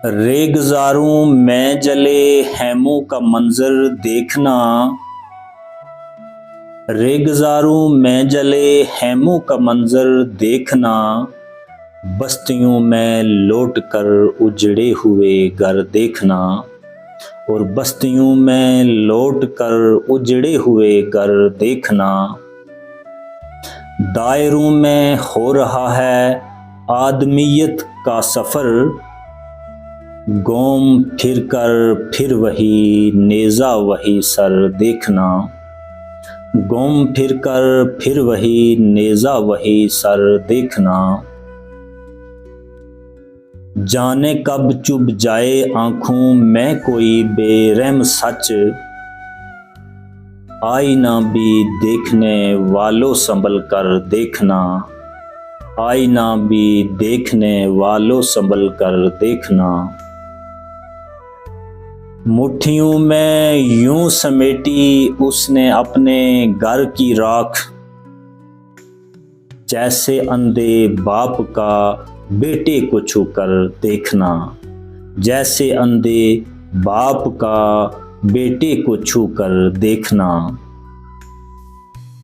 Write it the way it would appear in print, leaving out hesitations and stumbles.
रेगुजारूं मैं जले हैमों का मंजर देखना। रेगुजारूं मैं जले हैमों का मंजर देखना। बस्तियों में लौट कर उजड़े हुए घर देखना। और बस्तियों में लौट कर उजड़े हुए घर देखना। दायरों में हो रहा है आदमियत का सफ़र। घूम फिर कर फिर वही नेज़ा वही सर देखना। घूम फिर कर फिर वही नेज़ा वही सर देखना। जाने कब चुभ जाए आँखों में कोई बेरहम सच। आईना भी देखने वालों संभल कर देखना। आईना भी देखने वालों संभल कर देखना। मुट्ठियों में यूं समेटी उसने अपने घर की राख। जैसे अंधे बाप का बेटे को छूकर देखना। जैसे अंधे बाप का बेटे को छूकर देखना।